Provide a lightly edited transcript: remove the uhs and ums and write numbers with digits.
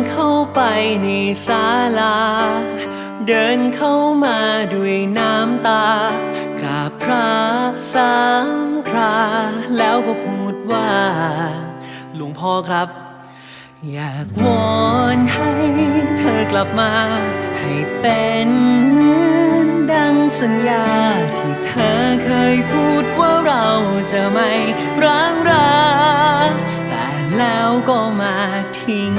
เข้าไปในศาลาเดินเข้ามาด้วยน้ำตากราบพระ3 คราแล้วก็พูดว่าหลวงพ่อครับอยากวอนให้เธอกลับมาให้เป็นเหมือนดังสัญญาที่เธอเคยพูดว่าเราจะไม่ร้างราแต่แล้วก็มาทิ้ง